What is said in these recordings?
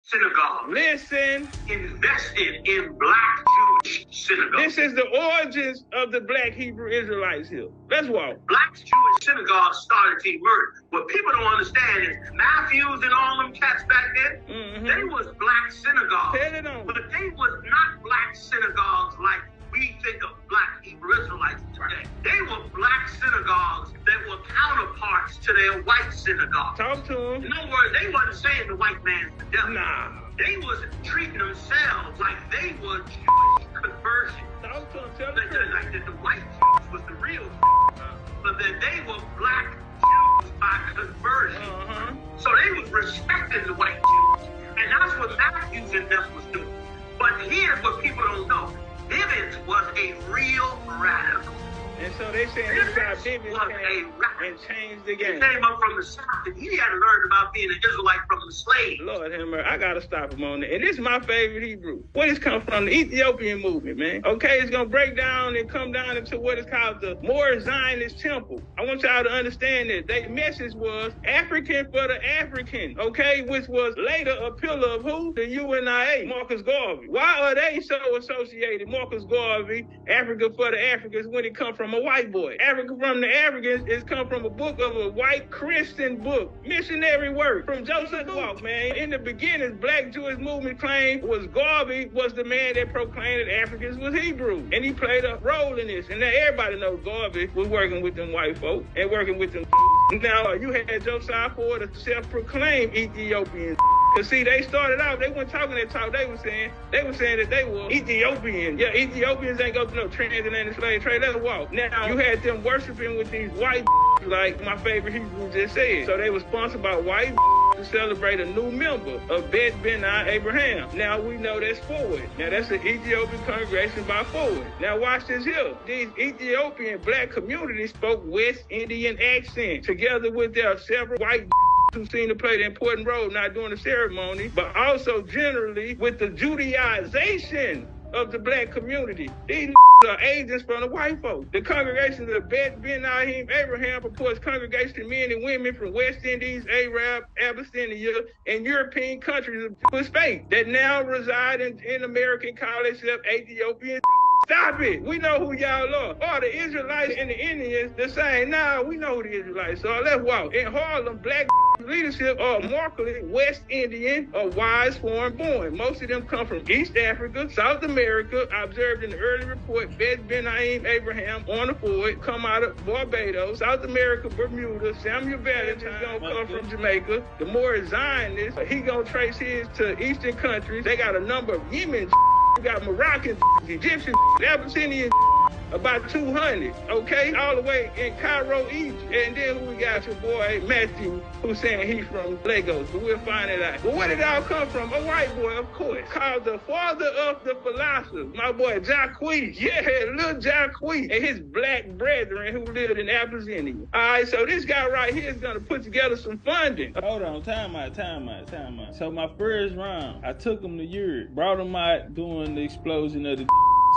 synagogue. Listen. Invested in black Jewish synagogues. This is the origins of the black Hebrew Israelites here. Let's walk. Black Jewish synagogues started to emerge. What people don't understand is Matthews and all them cats back then, they was black synagogues. Tell it on. But they was not black synagogues like we think of black Hebrew Israelites today. They were black synagogues that were counterparts to their white synagogues. Talk to them. In other words, they wasn't saying the white man's the devil. Nah. They was treating themselves like they were Jewish conversion. Talk to them. Tell them. Like that the white Jews was the real Jews, but that they were black Jews by conversion. So they was respecting the white Jews. And that's what Matthews and them was doing. But here's what people don't know. Bivens was a real radical. And so they saying this guy Bivens came and changed the game. He came up from the South, and he had learned about being an Israelite from the slaves. Lord have mercy, I gotta stop him on that. And this is my favorite Hebrew. Where this come from? The Ethiopian movement, man. Okay, it's gonna break down and come down into what is called the more Zionist temple. I want y'all to understand that their message was African for the African, okay, which was later a pillar of who? The UNIA, Marcus Garvey. Why are they so associated, Marcus Garvey, Africa for the Africans, when it come from a white boy? Africa from the Africans is come from a book of a white Christian book, missionary work from Joseph Walk, man. In the beginning, black Jewish movement claim was Garvey was the man that proclaimed that Africans was Hebrew, and he played a role in this. And now everybody knows Garvey was working with them white folk and working with them. Now you had Josiah Ford, a self-proclaimed Ethiopian. Cause see, they started out, they weren't talking that talk. They were saying that they were Ethiopian. Yeah, Ethiopians ain't go through no transatlantic slave trade. Let's walk. Now you had them worshiping with these white like my favorite Hebrew just said. So they were sponsored by white to celebrate a new member of Bet Ben-I Abraham. Now we know that's Ford. Now that's the Ethiopian congregation by Ford. Now watch this here. These Ethiopian black communities spoke West Indian accent together with their several white who seem to play the important role not during the ceremony, but also generally with the Judaization of the black community. These are agents from the white folks. The congregation of Bet Ben-I Abraham purports congregation of men and women from West Indies, Arab, Abyssinia, and European countries of faith that now reside in American colonies of Ethiopian. Stop it. We know who y'all are. Oh, the Israelites and the Indians, the same. Nah, we know who the Israelites are. Let's walk. In Harlem, black leadership are markedly West Indian or wise foreign born. Most of them come from East Africa, South America, observed in the early report, Bet Ben-I Abraham on the Ford, come out of Barbados, South America, Bermuda, Samuel Valentine is gonna come from Jamaica. The more Zionist, he gonna trace his to Eastern countries. They got a number of Yemen, you got Moroccan, Egyptian, Abyssinian, about 200, okay? All the way in Cairo, Egypt. And then we got your boy Matthew, who's saying he's from Lagos, but we'll find it out. But where did it all come from? A white boy, of course, called the father of the philosophers, my boy Jacques. Yeah, little Jacques and his black brethren who lived in Abyssinia. All right, so this guy right here is going to put together some funding. Hold on, time out. So my first round, I took him to Europe, brought him out during the explosion of the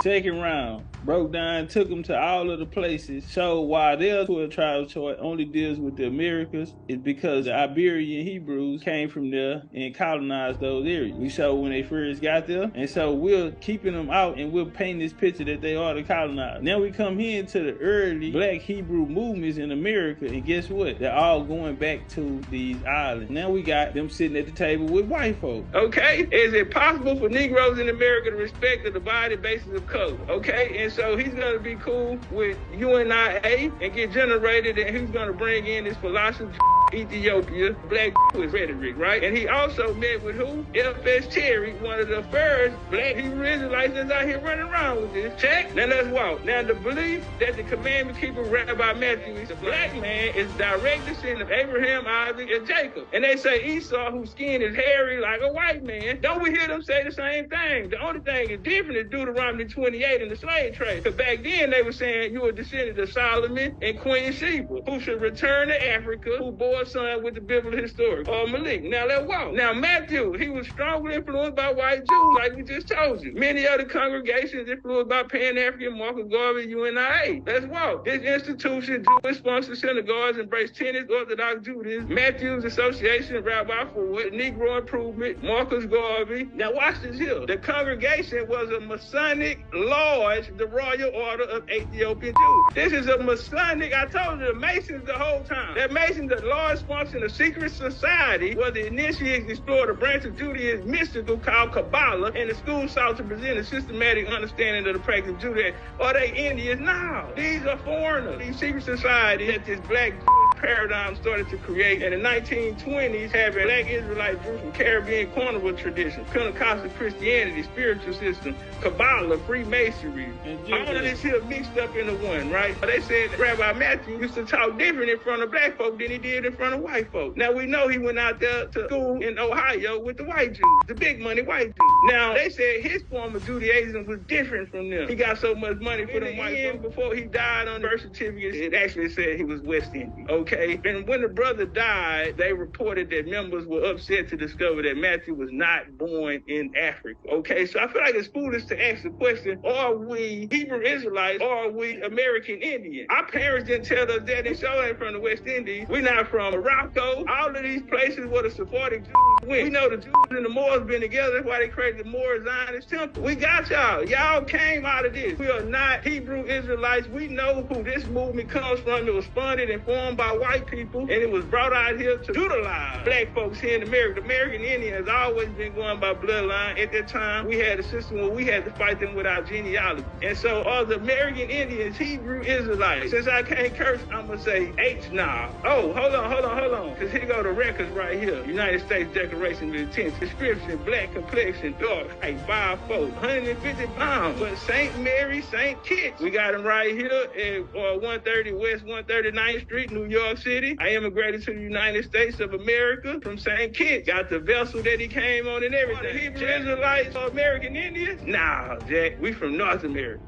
second round, broke down, took them to all of the places. So while their 12 tribes chart only deals with the Americas, it's because the Iberian Hebrews came from there and colonized those areas. We saw when they first got there, and so we're keeping them out and we're painting this picture that they are the colonized. Now we come here into the early black Hebrew movements in America, and guess what? They're all going back to these islands. Now we got them sitting at the table with white folks. Okay, is it possible for Negroes in America to respect the divided basis of color? Okay, and so he's going to be cool with UNIA and get generated, and he's going to bring in this philosophy, Ethiopia, black with rhetoric, right? And he also met with who? F.S. Terry, one of the first black Hebrew Israelites that's out here running around with this. Check? Now let's walk. Now the belief that the commandment keeper Rabbi Matthew is a black man is direct descendant of Abraham, Isaac, and Jacob. And they say Esau, whose skin is hairy like a white man. Don't we hear them say the same thing? The only thing is different is Deuteronomy 28 in the slave trade. Because back then they were saying you were descendant of Solomon and Queen Sheba, who should return to Africa, who bore your son with the biblical historic, or Malik. Now let's walk. Now Matthew, he was strongly influenced by white Jews, like we just told you. Many other congregations influenced by Pan-African, Marcus Garvey, UNIA. Let's walk. This institution, Jewish-sponsored synagogues, embrace tenets, Orthodox Judaism, Matthew's Association, Rabbi Ford, Negro Improvement, Marcus Garvey. Now watch this here. The congregation was a Masonic lodge, the Royal Order of Ethiopian Jews. This is a Masonic, I told you, the Masons the whole time. That Masons, the large sponsoring a secret society where the initiates explored a branch of Judaism mystical called Kabbalah, and the school sought to present a systematic understanding of the practice of Judaism. Are they Indians? No. These are foreigners. These secret societies that this black paradigm started to create in the 1920s, having black Israelites drew from Caribbean carnival tradition, Pentecostal Christianity, spiritual system, Kabbalah, Freemasonry. All of this here mixed up into one, right? They said Rabbi Matthew used to talk different in front of black folk than he did in front of white folk. Now we know he went out there to school in Ohio with the white Jews, the big money white Jews. Now they said his form of Judaism was different from them. He got so much money for them white folk. Before he died on the birth certificate, it actually said he was West Indian. Okay, and when the brother died, they reported that members were upset to discover that Matthew was not born in Africa. Okay, so I feel like it's foolish to ask the question, are we Hebrew Israelites or are we American Indians? Our parents didn't tell us that. They sure ain't from the West Indies. We're not from Morocco. All of these places where the Sephardic Jews went. We know the Jews and the Moors been together. That's why they created the Moor Zionist temple. We got y'all. Y'all came out of this. We are not Hebrew Israelites. We know who this movement comes from. It was funded and formed by white people, and it was brought out here to utilize black folks here in America. The American Indian has always been going by bloodline. At that time, we had a system where we had to fight them with our genealogy. And so are the American Indians Hebrew Israelites? Since I can't curse, I'm going to say H now. Oh, hold on. Because here go the records right here. United States Declaration of Intent. Description, black complexion, dark height, 5'4", 150 pounds. But St. Mary, St. Kitts, we got him right here at 130 West 139th Street, New York City. I immigrated to the United States of America from St. Kitts. Got the vessel that he came on and everything. Hebrew Israelites or American Indians? Nah, Jack, we from North America.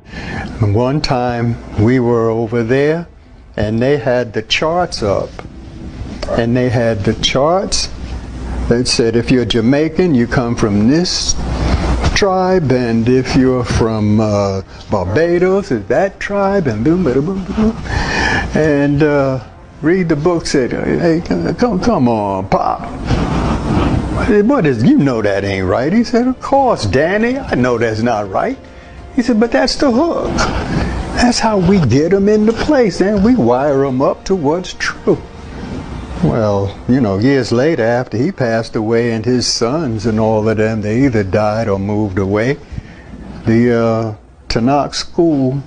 One time we were over there and they had the charts up. And they had the charts that said if you're Jamaican, you come from this tribe, and if you're from Barbados, it's that tribe, and boom, boom, boom, boom. And read the book, said, hey, come on, Pop. What is, you know that ain't right. He said, of course, Danny, I know that's not right. He said, but that's the hook. That's how we get them into place, and we wire them up to what's true. Well, you know, years later, after he passed away, and his sons and all of them, they either died or moved away, the Tanakh school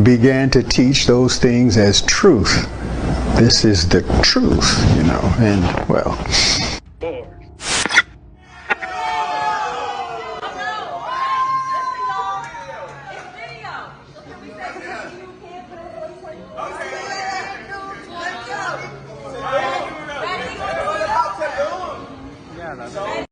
began to teach those things as truth. This is the truth, you know, and well...